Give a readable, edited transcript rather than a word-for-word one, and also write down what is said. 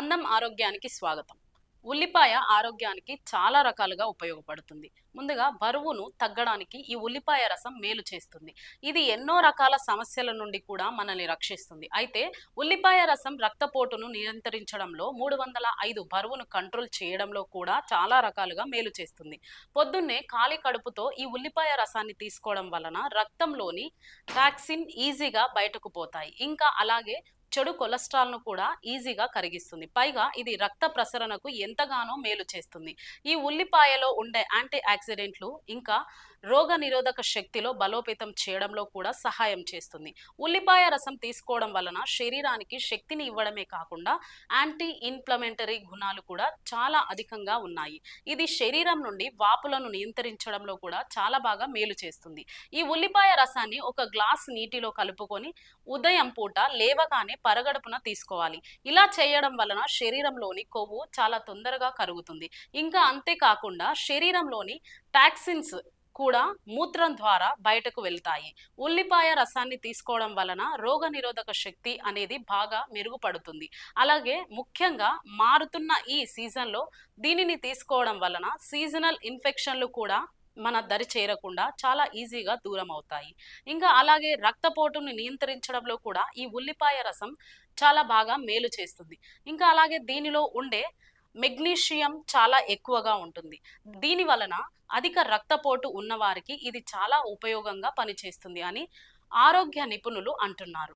అన్నం ఆరోగ్యానికి స్వాగతం. ఉల్లిపాయ ఆరోగ్యానికి చాలా రకాలుగా ఉపయోగపడుతుంది. ముందుగా బరువును తగ్గడానికి ఈ ఉల్లిపాయ రసం మేలు చేస్తుంది. ఇది ఎన్నో రకాల సమస్యల నుండి కూడా మనల్ని రక్షిస్తుంది. అయితే ఉల్లిపాయ రసం రక్తపోటును నియంత్రించడంలో 305 బరువును కంట్రోల్ చేయడంలో కూడా చాలా రకాలుగా మేలు చేస్తుంది. పొద్దున్నే ఖాళీ కడుపుతో ఈ ఉల్లిపాయ రసాన్ని తీసుకోవడం వలన రక్తంలోని టాక్సిన్ ఈజీగా బయటకు పోతాయి. ఇంకా అలాగే చెడు కొలెస్ట్రాల్ను కూడా ఈజీగా కరిగిస్తుంది. పైగా ఇది రక్త ప్రసరణకు ఎంతగానో మేలు చేస్తుంది. ఈ ఉల్లిపాయలో ఉండే యాంటీ ఆక్సిడెంట్లు ఇంకా రోగ నిరోధక శక్తిలో బలోపేతం చేయడంలో కూడా సహాయం చేస్తుంది. ఉల్లిపాయ రసం తీసుకోవడం వలన శరీరానికి శక్తిని ఇవ్వడమే కాకుండా యాంటీ ఇన్ఫ్లమేటరీ గుణాలు కూడా చాలా అధికంగా ఉన్నాయి. ఇది శరీరం నుండి వాపులను నియంత్రించడంలో కూడా చాలా బాగా మేలు చేస్తుంది. ఈ ఉల్లిపాయ రసాన్ని ఒక గ్లాస్ నీటిలో కలుపుకొని ఉదయం పూట లేవగానే పరగడుపున తీసుకోవాలి. ఇలా చేయడం వలన శరీరంలోని కొవ్వు చాలా తొందరగా కరుగుతుంది. ఇంకా అంతేకాకుండా శరీరంలోని టాక్సిన్స్ కూడా మూత్రం ద్వారా బయటకు వెళ్తాయి. ఉల్లిపాయ రసాన్ని తీసుకోవడం వలన రోగ నిరోధక శక్తి అనేది బాగా మెరుగుపడుతుంది. అలాగే ముఖ్యంగా మారుతున్న ఈ సీజన్లో దీనిని తీసుకోవడం వలన సీజనల్ ఇన్ఫెక్షన్లు కూడా మన దరి చేరకుండా చాలా ఈజీగా దూరం అవుతాయి. ఇంకా అలాగే రక్తపోటును నియంత్రించడంలో కూడా ఈ ఉల్లిపాయ రసం చాలా బాగా మేలు చేస్తుంది. ఇంకా అలాగే దీనిలో ఉండే మెగ్నీషియం చాలా ఎక్కువగా ఉంటుంది. దీని వలన అధిక రక్తపోటు ఉన్నవారికి ఇది చాలా ఉపయోగంగా పనిచేస్తుంది అని ఆరోగ్య నిపుణులు అంటున్నారు.